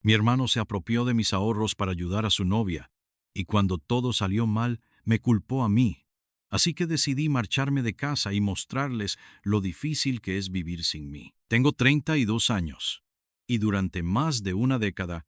Mi hermano se apropió de mis ahorros para ayudar a su novia, y cuando todo salió mal, me culpó a mí. Así que decidí marcharme de casa y mostrarles lo difícil que es vivir sin mí. Tengo 32 años, y durante más de una década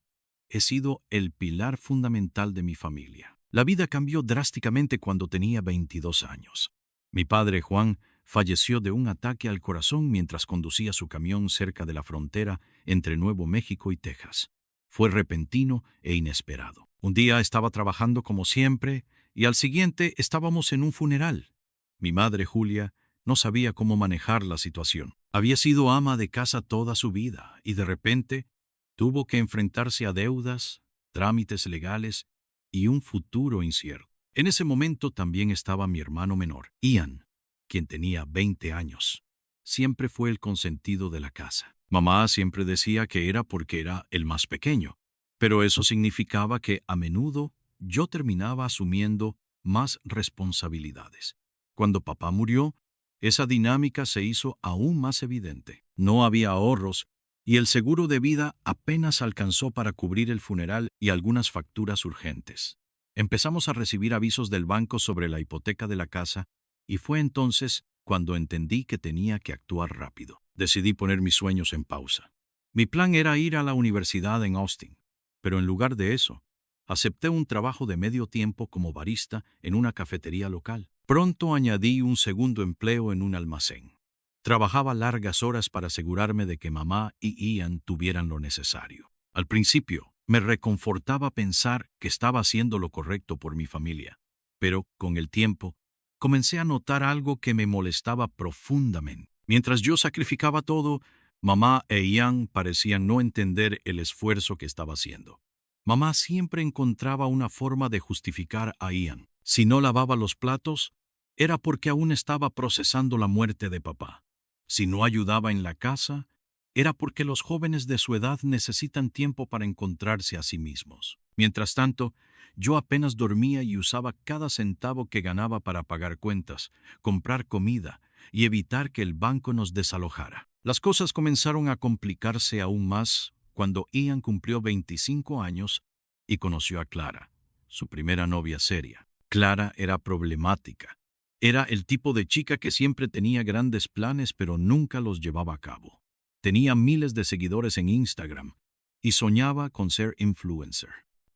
he sido el pilar fundamental de mi familia. La vida cambió drásticamente cuando tenía 22 años. Mi padre, Juan, falleció de un ataque al corazón mientras conducía su camión cerca de la frontera entre Nuevo México y Texas. Fue repentino e inesperado. Un día estaba trabajando como siempre y al siguiente estábamos en un funeral. Mi madre, Julia, no sabía cómo manejar la situación. Había sido ama de casa toda su vida y de repente tuvo que enfrentarse a deudas, trámites legales y un futuro incierto. En ese momento también estaba mi hermano menor, Ian, quien tenía 20 años. Siempre fue el consentido de la casa. Mamá siempre decía que era porque era el más pequeño, pero eso significaba que a menudo yo terminaba asumiendo más responsabilidades. Cuando papá murió, esa dinámica se hizo aún más evidente. No había ahorros y el seguro de vida apenas alcanzó para cubrir el funeral y algunas facturas urgentes. Empezamos a recibir avisos del banco sobre la hipoteca de la casa y fue entonces cuando entendí que tenía que actuar rápido. Decidí poner mis sueños en pausa. Mi plan era ir a la universidad en Austin, pero en lugar de eso, acepté un trabajo de medio tiempo como barista en una cafetería local. Pronto añadí un segundo empleo en un almacén. Trabajaba largas horas para asegurarme de que mamá y Ian tuvieran lo necesario. Al principio, me reconfortaba pensar que estaba haciendo lo correcto por mi familia, pero con el tiempo, comencé a notar algo que me molestaba profundamente. Mientras yo sacrificaba todo, mamá e Ian parecían no entender el esfuerzo que estaba haciendo. Mamá siempre encontraba una forma de justificar a Ian. Si no lavaba los platos, era porque aún estaba procesando la muerte de papá. Si no ayudaba en la casa, era porque los jóvenes de su edad necesitan tiempo para encontrarse a sí mismos. Mientras tanto, yo apenas dormía y usaba cada centavo que ganaba para pagar cuentas, comprar comida y evitar que el banco nos desalojara. Las cosas comenzaron a complicarse aún más cuando Ian cumplió 25 años y conoció a Clara, su primera novia seria. Clara era problemática. Era el tipo de chica que siempre tenía grandes planes pero nunca los llevaba a cabo. Tenía miles de seguidores en Instagram y soñaba con ser influencer.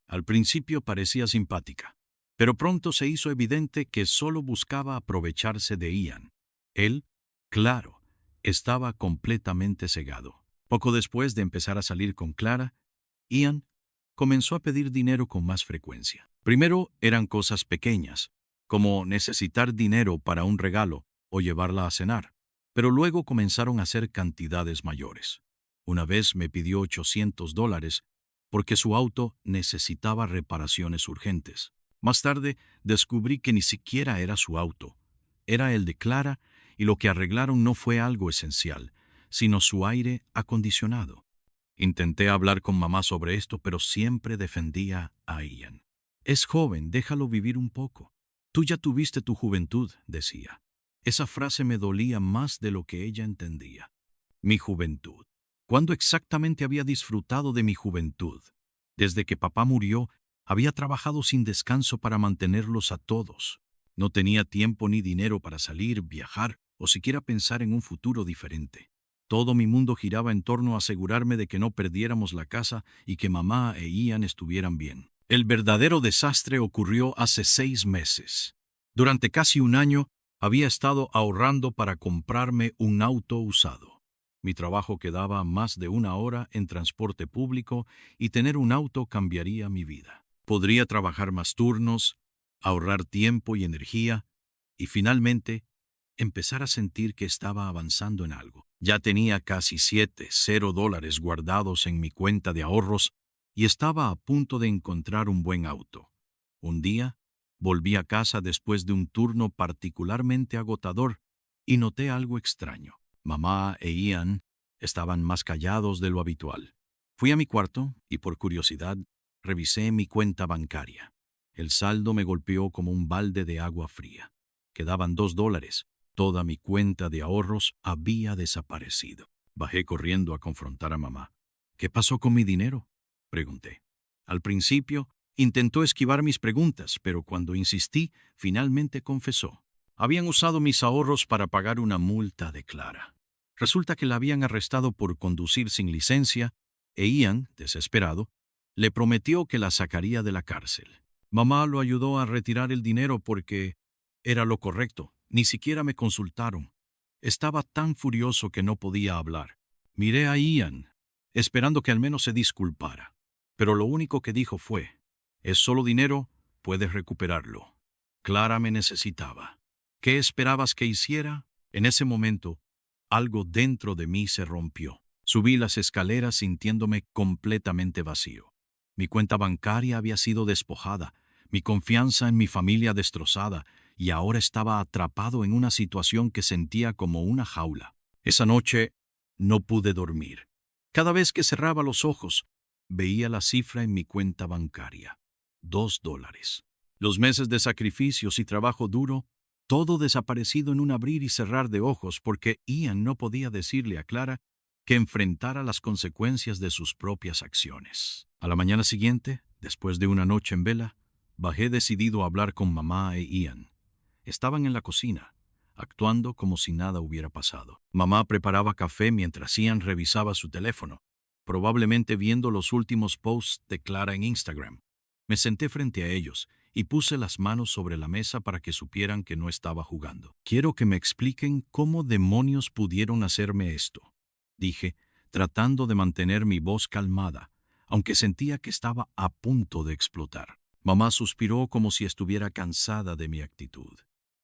Al principio parecía simpática, pero pronto se hizo evidente que solo buscaba aprovecharse de Ian. Él, claro, estaba completamente cegado. Poco después de empezar a salir con Clara, Ian comenzó a pedir dinero con más frecuencia. Primero eran cosas pequeñas, como necesitar dinero para un regalo o llevarla a cenar, pero luego comenzaron a ser cantidades mayores. Una vez me pidió $800 porque su auto necesitaba reparaciones urgentes. Más tarde descubrí que ni siquiera era su auto, era el de Clara y lo que arreglaron no fue algo esencial, sino su aire acondicionado. Intenté hablar con mamá sobre esto, pero siempre defendía a Ian. Es joven, déjalo vivir un poco. Tú ya tuviste tu juventud, decía. Esa frase me dolía más de lo que ella entendía. Mi juventud. ¿Cuándo exactamente había disfrutado de mi juventud? Desde que papá murió, había trabajado sin descanso para mantenerlos a todos. No tenía tiempo ni dinero para salir, viajar o siquiera pensar en un futuro diferente. Todo mi mundo giraba en torno a asegurarme de que no perdiéramos la casa y que mamá e Ian estuvieran bien. El verdadero desastre ocurrió hace 6 meses. Durante casi un año había estado ahorrando para comprarme un auto usado. Mi trabajo quedaba más de una hora en transporte público y tener un auto cambiaría mi vida. Podría trabajar más turnos, ahorrar tiempo y energía y finalmente empezar a sentir que estaba avanzando en algo. Ya tenía casi $7 guardados en mi cuenta de ahorros y estaba a punto de encontrar un buen auto. Un día, volví a casa después de un turno particularmente agotador y noté algo extraño. Mamá e Ian estaban más callados de lo habitual. Fui a mi cuarto y, por curiosidad, revisé mi cuenta bancaria. El saldo me golpeó como un balde de agua fría. Quedaban $2. Toda mi cuenta de ahorros había desaparecido. Bajé corriendo a confrontar a mamá. ¿Qué pasó con mi dinero?, Pregunté. Al principio, intentó esquivar mis preguntas, pero cuando insistí, finalmente confesó. Habían usado mis ahorros para pagar una multa de Clara. Resulta que la habían arrestado por conducir sin licencia, e Ian, desesperado, le prometió que la sacaría de la cárcel. Mamá lo ayudó a retirar el dinero porque era lo correcto. Ni siquiera me consultaron. Estaba tan furioso que no podía hablar. Miré a Ian, esperando que al menos se disculpara. Pero lo único que dijo fue, «Es solo dinero, puedes recuperarlo». Clara me necesitaba. ¿Qué esperabas que hiciera? En ese momento, algo dentro de mí se rompió. Subí las escaleras sintiéndome completamente vacío. Mi cuenta bancaria había sido despojada, mi confianza en mi familia destrozada, y ahora estaba atrapado en una situación que sentía como una jaula. Esa noche no pude dormir. Cada vez que cerraba los ojos, veía la cifra en mi cuenta bancaria. $2. Los meses de sacrificios y trabajo duro, todo desaparecido en un abrir y cerrar de ojos porque Ian no podía decirle a Clara que enfrentara las consecuencias de sus propias acciones. A la mañana siguiente, después de una noche en vela, bajé decidido a hablar con mamá e Ian. Estaban en la cocina, actuando como si nada hubiera pasado. Mamá preparaba café mientras Ian revisaba su teléfono, probablemente viendo los últimos posts de Clara en Instagram. Me senté frente a ellos y puse las manos sobre la mesa para que supieran que no estaba jugando. «Quiero que me expliquen cómo demonios pudieron hacerme esto», dije, tratando de mantener mi voz calmada, aunque sentía que estaba a punto de explotar. Mamá suspiró como si estuviera cansada de mi actitud.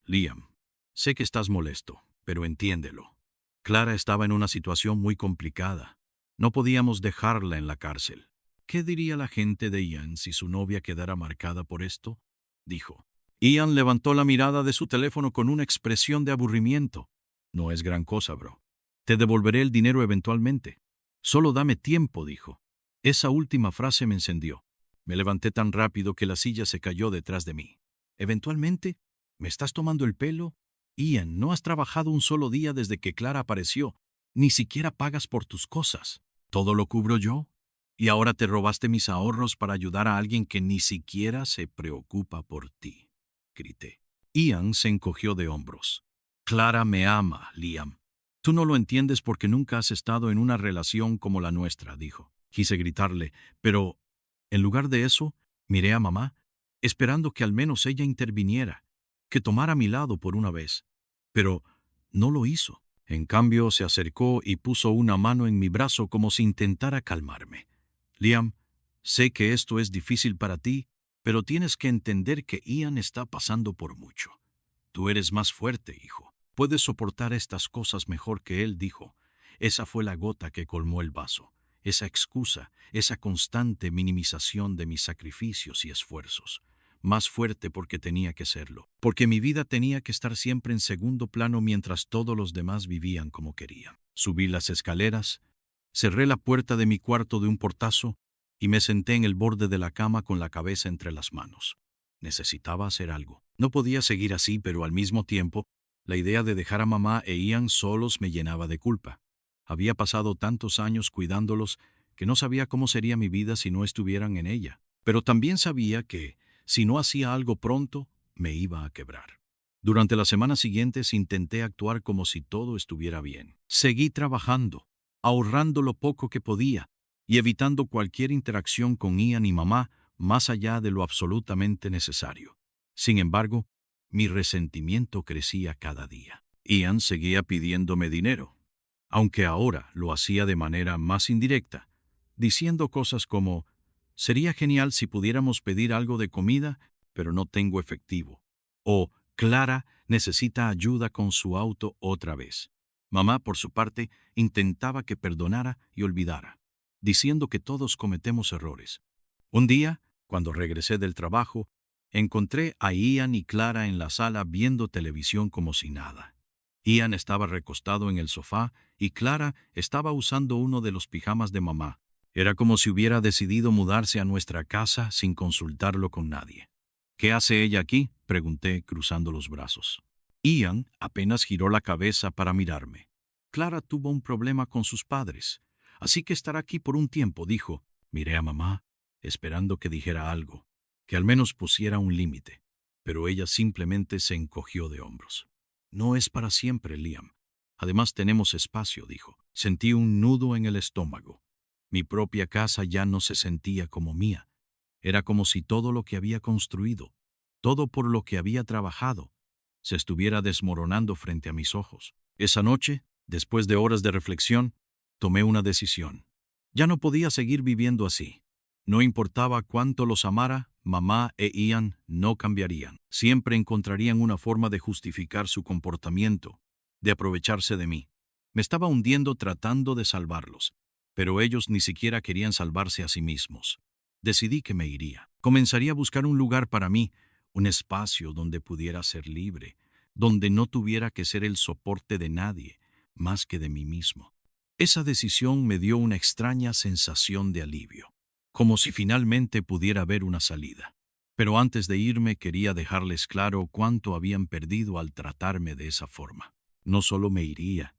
«Liam, sé que estás molesto, pero entiéndelo. Clara estaba en una situación muy complicada. No podíamos dejarla en la cárcel. ¿Qué diría la gente de Ian si su novia quedara marcada por esto?», dijo. Ian levantó la mirada de su teléfono con una expresión de aburrimiento. «No es gran cosa, bro. Te devolveré el dinero eventualmente. Solo dame tiempo», dijo. Esa última frase me encendió. Me levanté tan rápido que la silla se cayó detrás de mí. «¿Eventualmente? ¿Me estás tomando el pelo? Ian, no has trabajado un solo día desde que Clara apareció. Ni siquiera pagas por tus cosas. ¿Todo lo cubro yo? Y ahora te robaste mis ahorros para ayudar a alguien que ni siquiera se preocupa por ti», grité. Ian se encogió de hombros. «Clara me ama, Liam. Tú no lo entiendes porque nunca has estado en una relación como la nuestra», dijo. Quise gritarle, pero, en lugar de eso, miré a mamá, esperando que al menos ella interviniera, que tomara mi lado por una vez. Pero no lo hizo. En cambio, se acercó y puso una mano en mi brazo como si intentara calmarme. «Liam, sé que esto es difícil para ti, pero tienes que entender que Ian está pasando por mucho. Tú eres más fuerte, hijo. Puedes soportar estas cosas mejor que él», dijo. Esa fue la gota que colmó el vaso. Esa excusa, esa constante minimización de mis sacrificios y esfuerzos. Más fuerte porque tenía que serlo. Porque mi vida tenía que estar siempre en segundo plano mientras todos los demás vivían como querían. Subí las escaleras, cerré la puerta de mi cuarto de un portazo y me senté en el borde de la cama con la cabeza entre las manos. Necesitaba hacer algo. No podía seguir así, pero al mismo tiempo, la idea de dejar a mamá e Ian solos me llenaba de culpa. Había pasado tantos años cuidándolos que no sabía cómo sería mi vida si no estuvieran en ella. Pero también sabía que, si no hacía algo pronto, me iba a quebrar. Durante las semanas siguientes intenté actuar como si todo estuviera bien. Seguí trabajando, ahorrando lo poco que podía y evitando cualquier interacción con Ian y mamá más allá de lo absolutamente necesario. Sin embargo, mi resentimiento crecía cada día. Ian seguía pidiéndome dinero, aunque ahora lo hacía de manera más indirecta, diciendo cosas como: «Sería genial si pudiéramos pedir algo de comida, pero no tengo efectivo», o «Clara necesita ayuda con su auto otra vez». Mamá, por su parte, intentaba que perdonara y olvidara, diciendo que todos cometemos errores. Un día, cuando regresé del trabajo, encontré a Ian y Clara en la sala viendo televisión como si nada. Ian estaba recostado en el sofá y Clara estaba usando uno de los pijamas de mamá. Era como si hubiera decidido mudarse a nuestra casa sin consultarlo con nadie. «¿Qué hace ella aquí?», pregunté, cruzando los brazos. Ian apenas giró la cabeza para mirarme. «Clara tuvo un problema con sus padres, así que estará aquí por un tiempo», dijo, Miré a mamá, esperando que dijera algo, que al menos pusiera un límite, pero ella simplemente se encogió de hombros. No es para siempre, Liam. Además tenemos espacio, dijo. Sentí un nudo en el estómago. Mi propia casa ya no se sentía como mía. Era como si todo lo que había construido, todo por lo que había trabajado, se estuviera desmoronando frente a mis ojos. Esa noche, después de horas de reflexión, tomé una decisión. Ya no podía seguir viviendo así. No importaba cuánto los amara, mamá e Ian no cambiarían. Siempre encontrarían una forma de justificar su comportamiento, de aprovecharse de mí. Me estaba hundiendo tratando de salvarlos, pero ellos ni siquiera querían salvarse a sí mismos. Decidí que me iría. Comenzaría a buscar un lugar para mí, un espacio donde pudiera ser libre, donde no tuviera que ser el soporte de nadie, más que de mí mismo. Esa decisión me dio una extraña sensación de alivio, como si finalmente pudiera ver una salida. Pero antes de irme quería dejarles claro cuánto habían perdido al tratarme de esa forma. No solo me iría,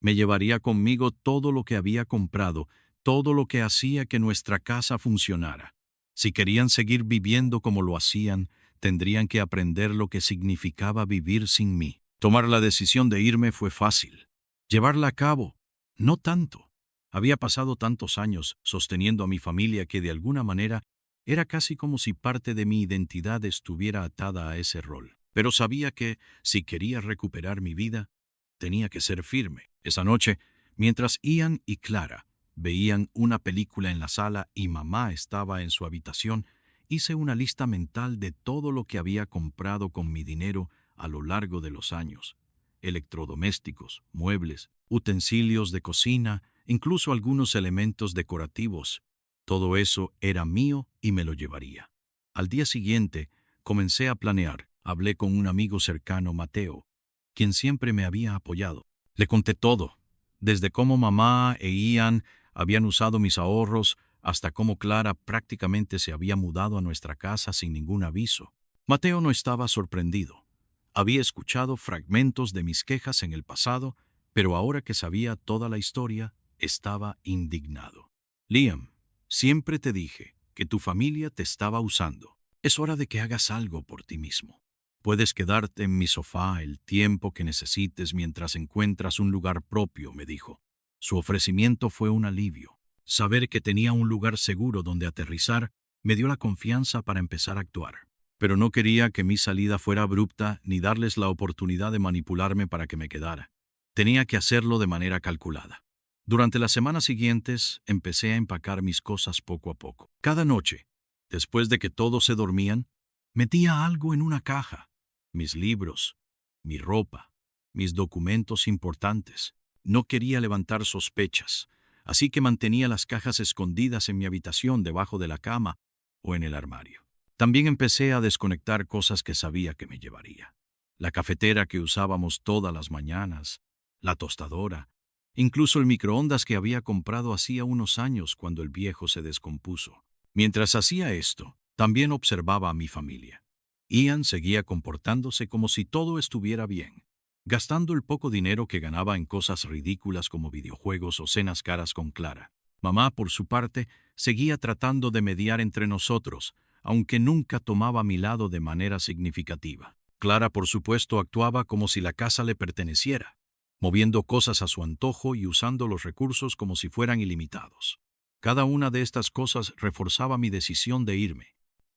me llevaría conmigo todo lo que había comprado, todo lo que hacía que nuestra casa funcionara. Si querían seguir viviendo como lo hacían, tendrían que aprender lo que significaba vivir sin mí. Tomar la decisión de irme fue fácil. Llevarla a cabo, no tanto. Había pasado tantos años sosteniendo a mi familia que de alguna manera era casi como si parte de mi identidad estuviera atada a ese rol. Pero sabía que, si quería recuperar mi vida, tenía que ser firme. Esa noche, mientras Ian y Clara veían una película en la sala y mamá estaba en su habitación, hice una lista mental de todo lo que había comprado con mi dinero a lo largo de los años. Electrodomésticos, muebles, utensilios de cocina, incluso algunos elementos decorativos. Todo eso era mío y me lo llevaría. Al día siguiente, comencé a planear. Hablé con un amigo cercano, Mateo, quien siempre me había apoyado. Le conté todo, desde cómo mamá e Ian habían usado mis ahorros hasta cómo Clara prácticamente se había mudado a nuestra casa sin ningún aviso. Mateo no estaba sorprendido. Había escuchado fragmentos de mis quejas en el pasado, pero ahora que sabía toda la historia, estaba indignado. Liam, siempre te dije que tu familia te estaba usando. Es hora de que hagas algo por ti mismo. Puedes quedarte en mi sofá el tiempo que necesites mientras encuentras un lugar propio, me dijo. Su ofrecimiento fue un alivio. Saber que tenía un lugar seguro donde aterrizar me dio la confianza para empezar a actuar. Pero no quería que mi salida fuera abrupta ni darles la oportunidad de manipularme para que me quedara. Tenía que hacerlo de manera calculada. Durante las semanas siguientes empecé a empacar mis cosas poco a poco. Cada noche, después de que todos se dormían, metía algo en una caja. Mis libros, mi ropa, mis documentos importantes. No quería levantar sospechas, así que mantenía las cajas escondidas en mi habitación debajo de la cama o en el armario. También empecé a desconectar cosas que sabía que me llevaría. La cafetera que usábamos todas las mañanas, la tostadora, incluso el microondas que había comprado hacía unos años cuando el viejo se descompuso. Mientras hacía esto, también observaba a mi familia. Ian seguía comportándose como si todo estuviera bien, gastando el poco dinero que ganaba en cosas ridículas como videojuegos o cenas caras con Clara. Mamá, por su parte, seguía tratando de mediar entre nosotros, aunque nunca tomaba mi lado de manera significativa. Clara, por supuesto, actuaba como si la casa le perteneciera, moviendo cosas a su antojo y usando los recursos como si fueran ilimitados. Cada una de estas cosas reforzaba mi decisión de irme.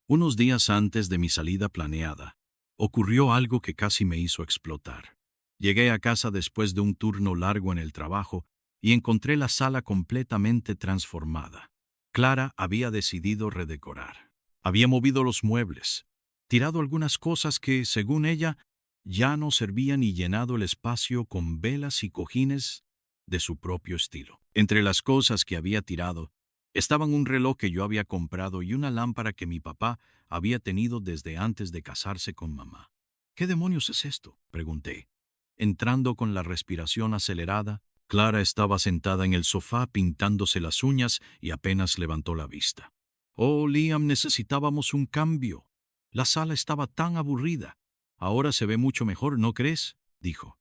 Unos días antes de mi salida planeada, ocurrió algo que casi me hizo explotar. Llegué a casa después de un turno largo en el trabajo y encontré la sala completamente transformada. Clara había decidido redecorar. Había movido los muebles, tirado algunas cosas que, según ella, ya no servían y llenado el espacio con velas y cojines de su propio estilo. Entre las cosas que había tirado, estaban un reloj que yo había comprado y una lámpara que mi papá había tenido desde antes de casarse con mamá. ¿Qué demonios es esto?, pregunté. Entrando con la respiración acelerada, Clara estaba sentada en el sofá pintándose las uñas y apenas levantó la vista. Oh, Liam, necesitábamos un cambio. La sala estaba tan aburrida. Ahora se ve mucho mejor, ¿no crees?, dijo.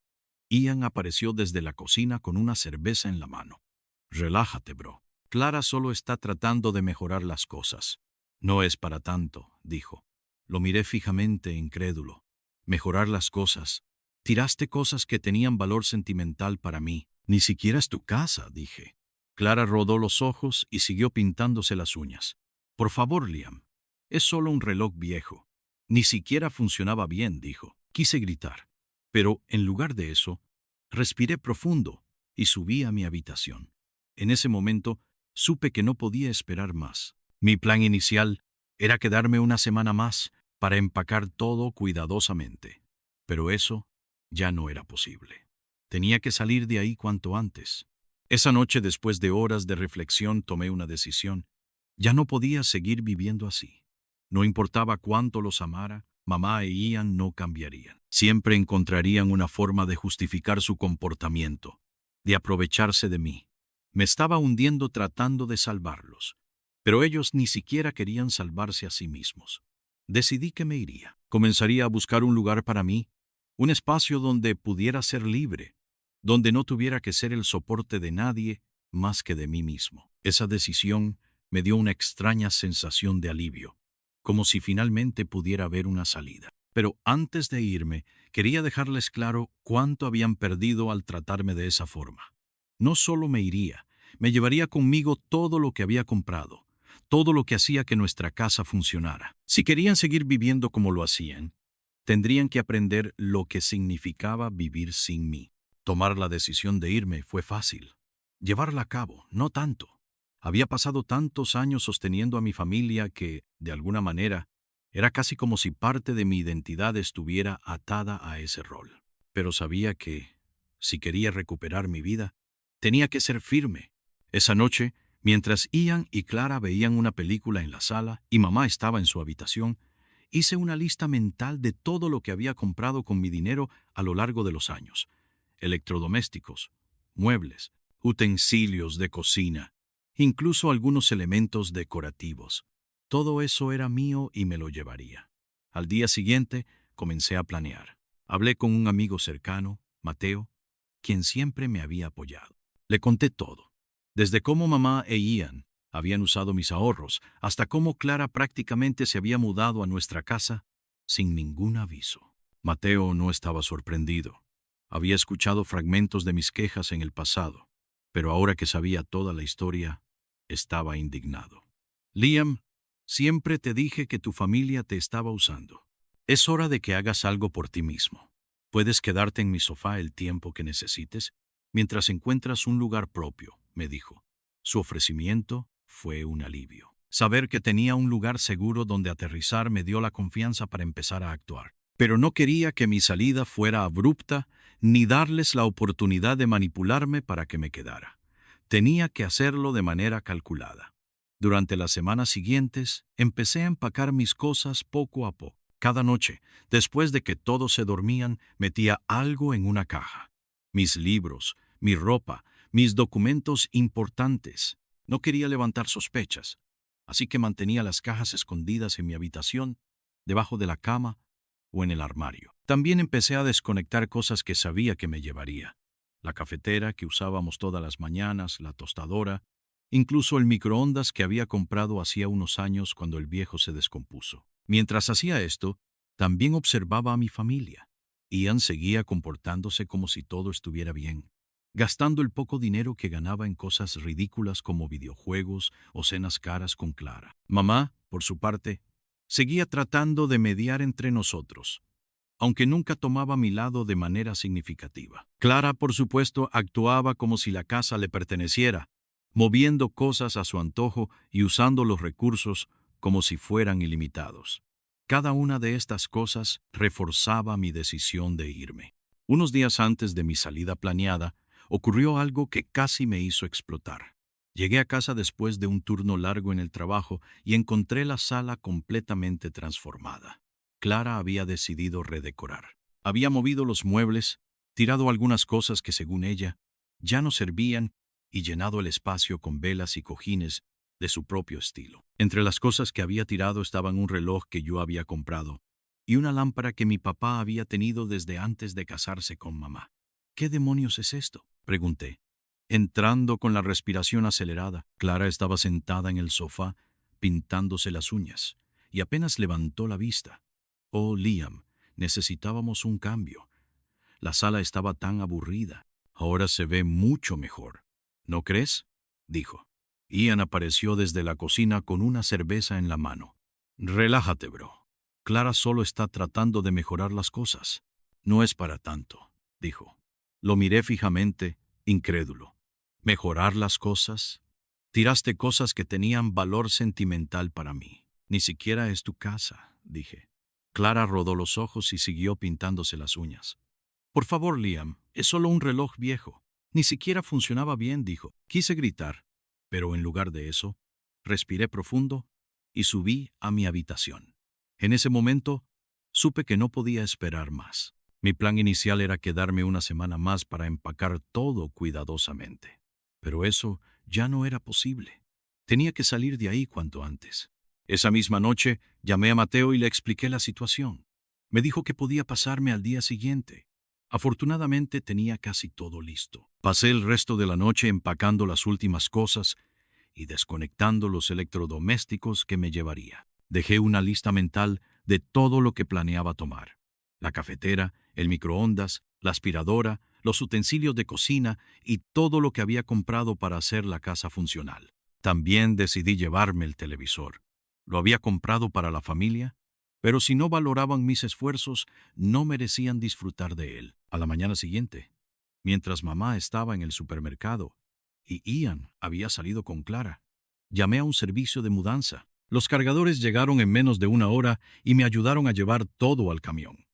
Ian apareció desde la cocina con una cerveza en la mano. Relájate, bro. Clara solo está tratando de mejorar las cosas. No es para tanto, dijo. Lo miré fijamente, incrédulo. Mejorar las cosas. Tiraste cosas que tenían valor sentimental para mí. Ni siquiera es tu casa, dije. Clara rodó los ojos y siguió pintándose las uñas. Por favor, Liam. Es solo un reloj viejo. Ni siquiera funcionaba bien, dijo. Quise gritar. Pero, en lugar de eso, respiré profundo y subí a mi habitación. En ese momento, supe que no podía esperar más. Mi plan inicial era quedarme una semana más para empacar todo cuidadosamente. Pero eso ya no era posible. Tenía que salir de ahí cuanto antes. Esa noche, después de horas de reflexión, tomé una decisión. Ya no podía seguir viviendo así. No importaba cuánto los amara, mamá e Ian no cambiarían. Siempre encontrarían una forma de justificar su comportamiento, de aprovecharse de mí. Me estaba hundiendo tratando de salvarlos, pero ellos ni siquiera querían salvarse a sí mismos. Decidí que me iría. Comenzaría a buscar un lugar para mí, un espacio donde pudiera ser libre, donde no tuviera que ser el soporte de nadie más que de mí mismo. Esa decisión me dio una extraña sensación de alivio, como si finalmente pudiera ver una salida. Pero antes de irme, quería dejarles claro cuánto habían perdido al tratarme de esa forma. No solo me iría, me llevaría conmigo todo lo que había comprado, todo lo que hacía que nuestra casa funcionara. Si querían seguir viviendo como lo hacían, tendrían que aprender lo que significaba vivir sin mí. Tomar la decisión de irme fue fácil. Llevarla a cabo, no tanto. Había pasado tantos años sosteniendo a mi familia que, de alguna manera, era casi como si parte de mi identidad estuviera atada a ese rol. Pero sabía que, si quería recuperar mi vida, tenía que ser firme. Esa noche, mientras Ian y Clara veían una película en la sala y mamá estaba en su habitación, hice una lista mental de todo lo que había comprado con mi dinero a lo largo de los años. Electrodomésticos, muebles, utensilios de cocina, incluso algunos elementos decorativos. Todo eso era mío y me lo llevaría. Al día siguiente, comencé a planear. Hablé con un amigo cercano, Mateo, quien siempre me había apoyado. Le conté todo, desde cómo mamá e Ian habían usado mis ahorros, hasta cómo Clara prácticamente se había mudado a nuestra casa sin ningún aviso. Mateo no estaba sorprendido. Había escuchado fragmentos de mis quejas en el pasado, pero ahora que sabía toda la historia, estaba indignado. Liam, siempre te dije que tu familia te estaba usando. Es hora de que hagas algo por ti mismo. Puedes quedarte en mi sofá el tiempo que necesites, mientras encuentras un lugar propio, me dijo. Su ofrecimiento fue un alivio. Saber que tenía un lugar seguro donde aterrizar me dio la confianza para empezar a actuar. Pero no quería que mi salida fuera abrupta, ni darles la oportunidad de manipularme para que me quedara. Tenía que hacerlo de manera calculada. Durante las semanas siguientes, empecé a empacar mis cosas poco a poco. Cada noche, después de que todos se dormían, metía algo en una caja. Mis libros, mi ropa, mis documentos importantes. No quería levantar sospechas, así que mantenía las cajas escondidas en mi habitación, debajo de la cama o en el armario. También empecé a desconectar cosas que sabía que me llevaría. La cafetera que usábamos todas las mañanas, la tostadora, incluso el microondas que había comprado hacía unos años cuando el viejo se descompuso. Mientras hacía esto, también observaba a mi familia. Ian seguía comportándose como si todo estuviera bien, gastando el poco dinero que ganaba en cosas ridículas como videojuegos o cenas caras con Clara. Mamá, por su parte, seguía tratando de mediar entre nosotros, aunque nunca tomaba mi lado de manera significativa. Clara, por supuesto, actuaba como si la casa le perteneciera, moviendo cosas a su antojo y usando los recursos como si fueran ilimitados. Cada una de estas cosas reforzaba mi decisión de irme. Unos días antes de mi salida planeada, ocurrió algo que casi me hizo explotar. Llegué a casa después de un turno largo en el trabajo y encontré la sala completamente transformada. Clara había decidido redecorar. Había movido los muebles, tirado algunas cosas que, según ella, ya no servían y llenado el espacio con velas y cojines de su propio estilo. Entre las cosas que había tirado estaban un reloj que yo había comprado y una lámpara que mi papá había tenido desde antes de casarse con mamá. ¿Qué demonios es esto?, pregunté. Entrando con la respiración acelerada, Clara estaba sentada en el sofá, pintándose las uñas, y apenas levantó la vista. Oh, Liam, necesitábamos un cambio. La sala estaba tan aburrida. Ahora se ve mucho mejor. ¿No crees? Dijo. Ian apareció desde la cocina con una cerveza en la mano. Relájate, bro. Clara solo está tratando de mejorar las cosas. No es para tanto, dijo. Lo miré fijamente, incrédulo. ¿Mejorar las cosas? Tiraste cosas que tenían valor sentimental para mí. Ni siquiera es tu casa, dije. Clara rodó los ojos y siguió pintándose las uñas. Por favor, Liam, es solo un reloj viejo. Ni siquiera funcionaba bien, dijo. Quise gritar, pero en lugar de eso, respiré profundo y subí a mi habitación. En ese momento, supe que no podía esperar más. Mi plan inicial era quedarme una semana más para empacar todo cuidadosamente. Pero eso ya no era posible. Tenía que salir de ahí cuanto antes. Esa misma noche, llamé a Mateo y le expliqué la situación. Me dijo que podía pasarme al día siguiente. Afortunadamente tenía casi todo listo. Pasé el resto de la noche empacando las últimas cosas y desconectando los electrodomésticos que me llevaría. Dejé una lista mental de todo lo que planeaba tomar. La cafetera, el microondas, la aspiradora, los utensilios de cocina y todo lo que había comprado para hacer la casa funcional. También decidí llevarme el televisor. Lo había comprado para la familia, pero si no valoraban mis esfuerzos, no merecían disfrutar de él. A la mañana siguiente, mientras mamá estaba en el supermercado y Ian había salido con Clara, llamé a un servicio de mudanza. Los cargadores llegaron en menos de una hora y me ayudaron a llevar todo al camión.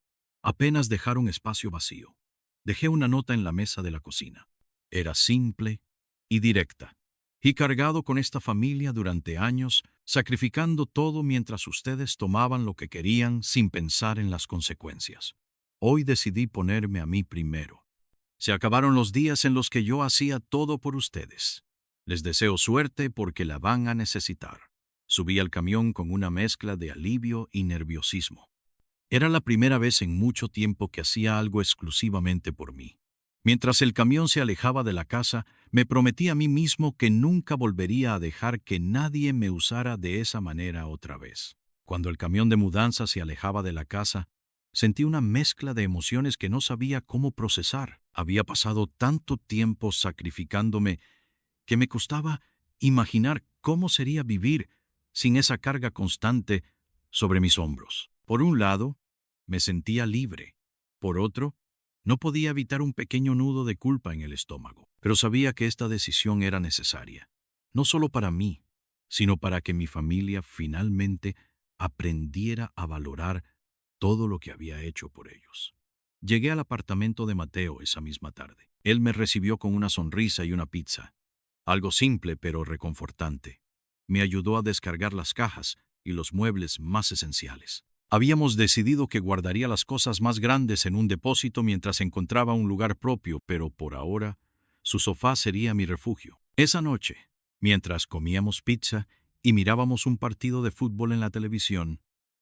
Apenas dejaron espacio vacío. Dejé una nota en la mesa de la cocina. Era simple y directa. Y cargado con esta familia durante años, sacrificando todo mientras ustedes tomaban lo que querían sin pensar en las consecuencias. Hoy decidí ponerme a mí primero. Se acabaron los días en los que yo hacía todo por ustedes. Les deseo suerte porque la van a necesitar. Subí al camión con una mezcla de alivio y nerviosismo. Era la primera vez en mucho tiempo que hacía algo exclusivamente por mí. Mientras el camión se alejaba de la casa, me prometí a mí mismo que nunca volvería a dejar que nadie me usara de esa manera otra vez. Cuando el camión de mudanza se alejaba de la casa, sentí una mezcla de emociones que no sabía cómo procesar. Había pasado tanto tiempo sacrificándome que me costaba imaginar cómo sería vivir sin esa carga constante sobre mis hombros. Por un lado, me sentía libre. Por otro, no podía evitar un pequeño nudo de culpa en el estómago, pero sabía que esta decisión era necesaria, no solo para mí, sino para que mi familia finalmente aprendiera a valorar todo lo que había hecho por ellos. Llegué al apartamento de Mateo esa misma tarde. Él me recibió con una sonrisa y una pizza. Algo simple pero reconfortante. Me ayudó a descargar las cajas y los muebles más esenciales. Habíamos decidido que guardaría las cosas más grandes en un depósito mientras encontraba un lugar propio, pero por ahora, su sofá sería mi refugio. Esa noche, mientras comíamos pizza y mirábamos un partido de fútbol en la televisión,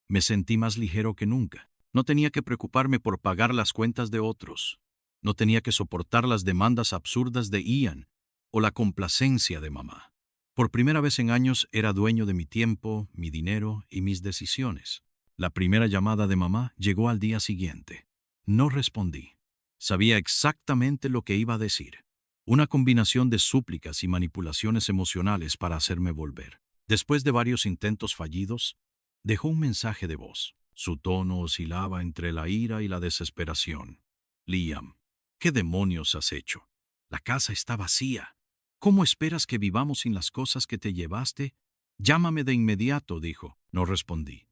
me sentí más ligero que nunca. No tenía que preocuparme por pagar las cuentas de otros. No tenía que soportar las demandas absurdas de Ian o la complacencia de mamá. Por primera vez en años era dueño de mi tiempo, mi dinero y mis decisiones. La primera llamada de mamá llegó al día siguiente. No respondí. Sabía exactamente lo que iba a decir. Una combinación de súplicas y manipulaciones emocionales para hacerme volver. Después de varios intentos fallidos, dejó un mensaje de voz. Su tono oscilaba entre la ira y la desesperación. Liam, ¿qué demonios has hecho? La casa está vacía. ¿Cómo esperas que vivamos sin las cosas que te llevaste? Llámame de inmediato, dijo. No respondí.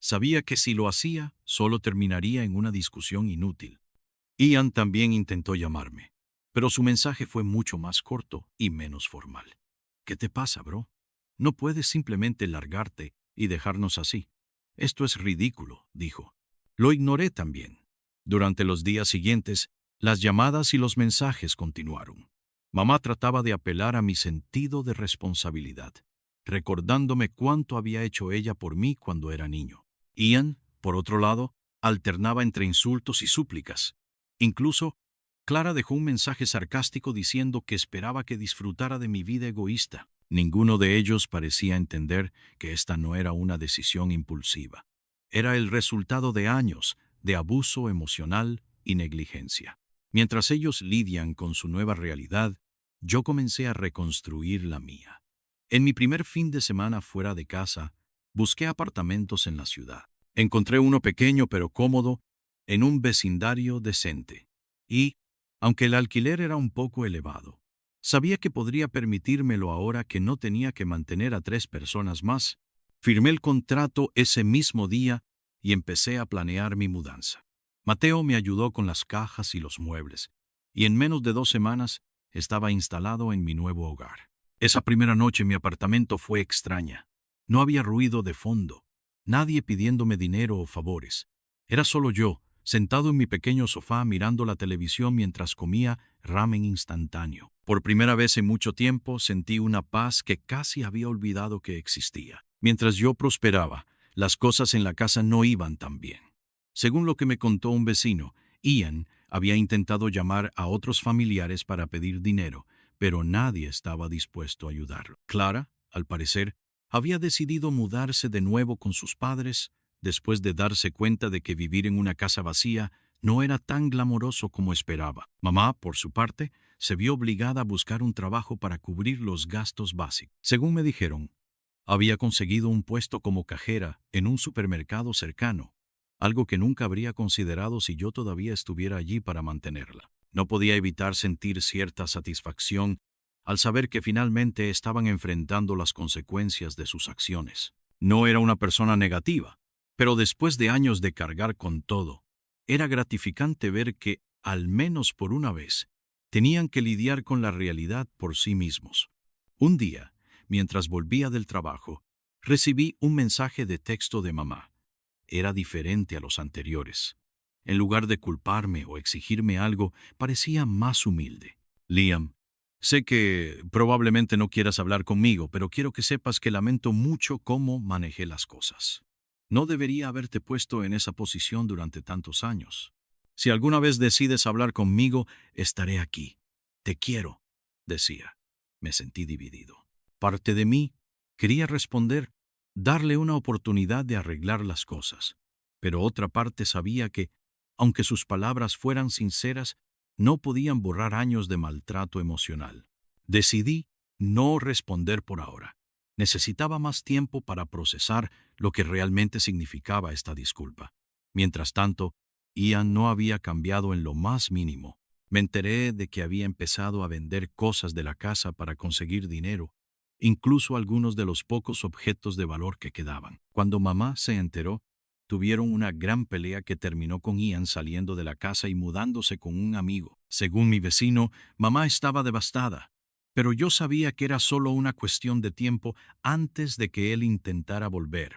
Sabía que si lo hacía, solo terminaría en una discusión inútil. Ian también intentó llamarme, pero su mensaje fue mucho más corto y menos formal. ¿Qué te pasa, bro? No puedes simplemente largarte y dejarnos así. Esto es ridículo, dijo. Lo ignoré también. Durante los días siguientes, las llamadas y los mensajes continuaron. Mamá trataba de apelar a mi sentido de responsabilidad, recordándome cuánto había hecho ella por mí cuando era niño. Ian, por otro lado, alternaba entre insultos y súplicas. Incluso Clara dejó un mensaje sarcástico diciendo que esperaba que disfrutara de mi vida egoísta. Ninguno de ellos parecía entender que esta no era una decisión impulsiva. Era el resultado de años de abuso emocional y negligencia. Mientras ellos lidian con su nueva realidad, yo comencé a reconstruir la mía. En mi primer fin de semana fuera de casa, busqué apartamentos en la ciudad. Encontré uno pequeño pero cómodo, en un vecindario decente. Y, aunque el alquiler era un poco elevado, sabía que podría permitírmelo ahora que no tenía que mantener a 3 personas más. Firmé el contrato ese mismo día y empecé a planear mi mudanza. Mateo me ayudó con las cajas y los muebles, y en menos de 2 semanas estaba instalado en mi nuevo hogar. Esa primera noche mi apartamento fue extraña. No había ruido de fondo, nadie pidiéndome dinero o favores. Era solo yo, sentado en mi pequeño sofá mirando la televisión mientras comía ramen instantáneo. Por primera vez en mucho tiempo sentí una paz que casi había olvidado que existía. Mientras yo prosperaba, las cosas en la casa no iban tan bien. Según lo que me contó un vecino, Ian había intentado llamar a otros familiares para pedir dinero, pero nadie estaba dispuesto a ayudarlo. Clara, al parecer, había decidido mudarse de nuevo con sus padres después de darse cuenta de que vivir en una casa vacía no era tan glamoroso como esperaba. Mamá, por su parte, se vio obligada a buscar un trabajo para cubrir los gastos básicos. Según me dijeron, había conseguido un puesto como cajera en un supermercado cercano, algo que nunca habría considerado si yo todavía estuviera allí para mantenerla. No podía evitar sentir cierta satisfacción al saber que finalmente estaban enfrentando las consecuencias de sus acciones. No era una persona negativa, pero después de años de cargar con todo, era gratificante ver que, al menos por una vez, tenían que lidiar con la realidad por sí mismos. Un día, mientras volvía del trabajo, recibí un mensaje de texto de mamá. Era diferente a los anteriores. En lugar de culparme o exigirme algo, parecía más humilde. Liam, sé que probablemente no quieras hablar conmigo, pero quiero que sepas que lamento mucho cómo manejé las cosas. No debería haberte puesto en esa posición durante tantos años. Si alguna vez decides hablar conmigo, estaré aquí. Te quiero, decía. Me sentí dividido. Parte de mí quería responder, darle una oportunidad de arreglar las cosas, pero otra parte sabía que, aunque sus palabras fueran sinceras, no podían borrar años de maltrato emocional. Decidí no responder por ahora. Necesitaba más tiempo para procesar lo que realmente significaba esta disculpa. Mientras tanto, Ian no había cambiado en lo más mínimo. Me enteré de que había empezado a vender cosas de la casa para conseguir dinero, incluso algunos de los pocos objetos de valor que quedaban. Cuando mamá se enteró, tuvieron una gran pelea que terminó con Ian saliendo de la casa y mudándose con un amigo. Según mi vecino, mamá estaba devastada, pero yo sabía que era solo una cuestión de tiempo antes de que él intentara volver.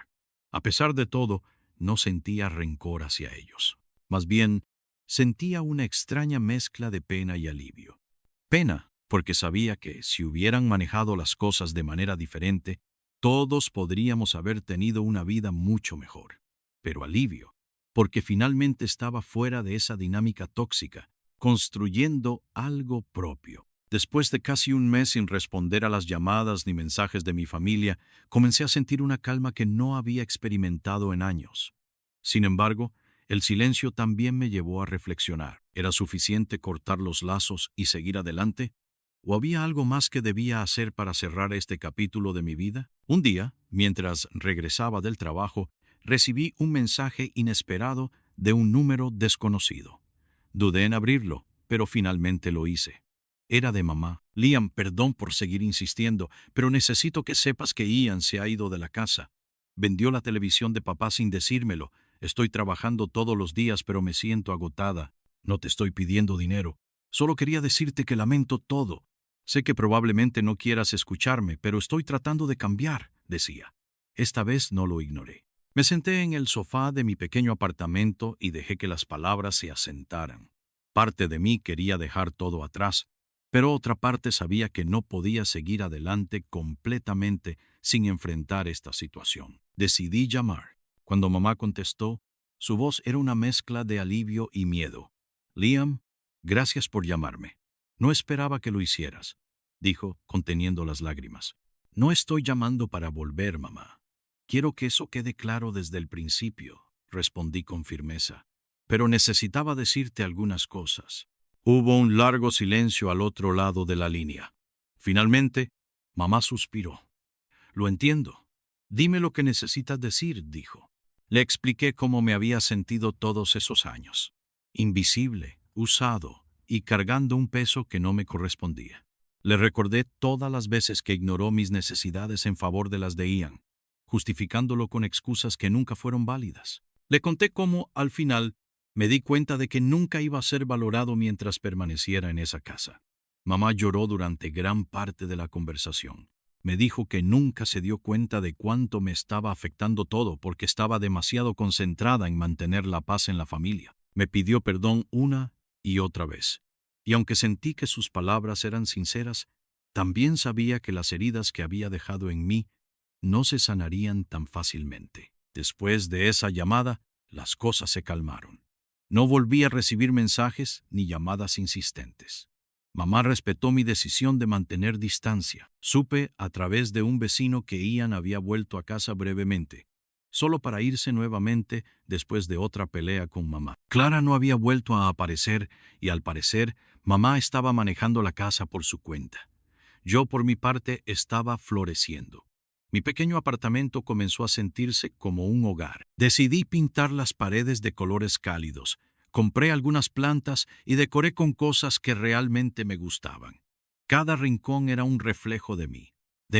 A pesar de todo, no sentía rencor hacia ellos. Más bien, sentía una extraña mezcla de pena y alivio. Pena, porque sabía que si hubieran manejado las cosas de manera diferente, todos podríamos haber tenido una vida mucho mejor. Pero alivio, porque finalmente estaba fuera de esa dinámica tóxica, construyendo algo propio. Después de casi un mes sin responder a las llamadas ni mensajes de mi familia, comencé a sentir una calma que no había experimentado en años. Sin embargo, el silencio también me llevó a reflexionar. ¿Era suficiente cortar los lazos y seguir adelante? ¿O había algo más que debía hacer para cerrar este capítulo de mi vida? Un día, mientras regresaba del trabajo, recibí un mensaje inesperado de un número desconocido. Dudé en abrirlo, pero finalmente lo hice. Era de mamá. Liam, perdón por seguir insistiendo, pero necesito que sepas que Ian se ha ido de la casa. Vendió la televisión de papá sin decírmelo. Estoy trabajando todos los días, pero me siento agotada. No te estoy pidiendo dinero. Solo quería decirte que lamento todo. Sé que probablemente no quieras escucharme, pero estoy tratando de cambiar, decía. Esta vez no lo ignoré. Me senté en el sofá de mi pequeño apartamento y dejé que las palabras se asentaran. Parte de mí quería dejar todo atrás, pero otra parte sabía que no podía seguir adelante completamente sin enfrentar esta situación. Decidí llamar. Cuando mamá contestó, su voz era una mezcla de alivio y miedo. Liam, Gracias por llamarme. No esperaba que lo hicieras, dijo, conteniendo las lágrimas. No estoy llamando para volver, mamá. Quiero que eso quede claro desde el principio, respondí con firmeza. Pero necesitaba decirte algunas cosas. Hubo un largo silencio al otro lado de la línea. Finalmente, mamá suspiró. Lo entiendo. Dime lo que necesitas decir, dijo. Le expliqué cómo me había sentido todos esos años. Invisible, usado y cargando un peso que no me correspondía. Le recordé todas las veces que ignoró mis necesidades en favor de las de Ian, justificándolo con excusas que nunca fueron válidas. Le conté cómo, al final, me di cuenta de que nunca iba a ser valorado mientras permaneciera en esa casa. Mamá lloró durante gran parte de la conversación. Me dijo que nunca se dio cuenta de cuánto me estaba afectando todo porque estaba demasiado concentrada en mantener la paz en la familia. Me pidió perdón una y otra vez. Y aunque sentí que sus palabras eran sinceras, también sabía que las heridas que había dejado en mí no se sanarían tan fácilmente. Después de esa llamada, las cosas se calmaron. No volví a recibir mensajes ni llamadas insistentes. Mamá respetó mi decisión de mantener distancia. Supe a través de un vecino que Ian había vuelto a casa brevemente, solo para irse nuevamente después de otra pelea con mamá. Clara no había vuelto a aparecer y al parecer mamá estaba manejando la casa por su cuenta. Yo por mi parte estaba floreciendo. Mi pequeño apartamento comenzó a sentirse como un hogar. Decidí pintar las paredes de colores cálidos. Compré algunas plantas y decoré con cosas que realmente me gustaban. Cada rincón era un reflejo de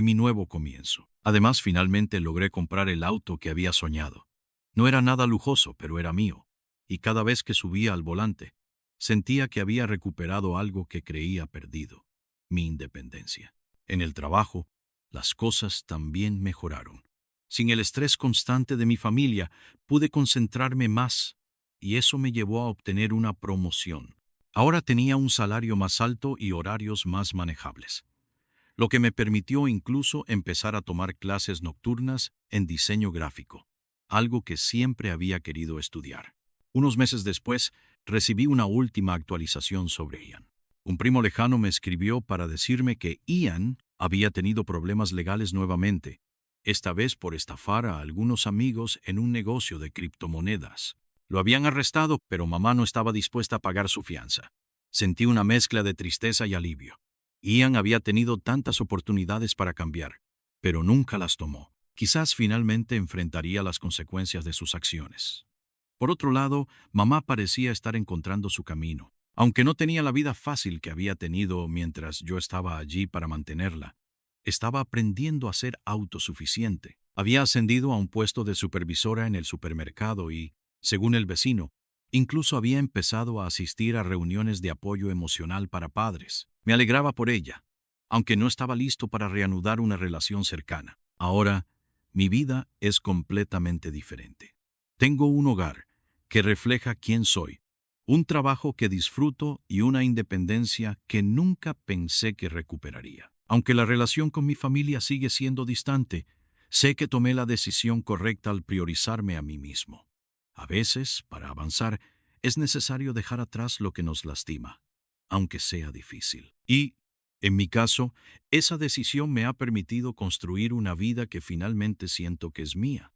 mi nuevo comienzo. Además, finalmente logré comprar el auto que había soñado. No era nada lujoso, pero era mío. Y cada vez que subía al volante, sentía que había recuperado algo que creía perdido, mi independencia. En el trabajo, las cosas también mejoraron. Sin el estrés constante de mi familia, pude concentrarme más, y eso me llevó a obtener una promoción. Ahora tenía un salario más alto y horarios más manejables, lo que me permitió incluso empezar a tomar clases nocturnas en diseño gráfico, algo que siempre había querido estudiar. Unos meses después, recibí una última actualización sobre Ian. Un primo lejano me escribió para decirme que Ian había tenido problemas legales nuevamente, esta vez por estafar a algunos amigos en un negocio de criptomonedas. Lo habían arrestado, pero mamá no estaba dispuesta a pagar su fianza. Sentí una mezcla de tristeza y alivio. Ian había tenido tantas oportunidades para cambiar, pero nunca las tomó. Quizás finalmente enfrentaría las consecuencias de sus acciones. Por otro lado, mamá parecía estar encontrando su camino. Aunque no tenía la vida fácil que había tenido mientras yo estaba allí para mantenerla, estaba aprendiendo a ser autosuficiente. Había ascendido a un puesto de supervisora en el supermercado y, según el vecino, incluso había empezado a asistir a reuniones de apoyo emocional para padres. Me alegraba por ella, aunque no estaba listo para reanudar una relación cercana. Ahora, mi vida es completamente diferente. Tengo un hogar que refleja quién soy, un trabajo que disfruto y una independencia que nunca pensé que recuperaría. Aunque la relación con mi familia sigue siendo distante, sé que tomé la decisión correcta al priorizarme a mí mismo. A veces, para avanzar, es necesario dejar atrás lo que nos lastima, aunque sea difícil. Y, en mi caso, esa decisión me ha permitido construir una vida que finalmente siento que es mía.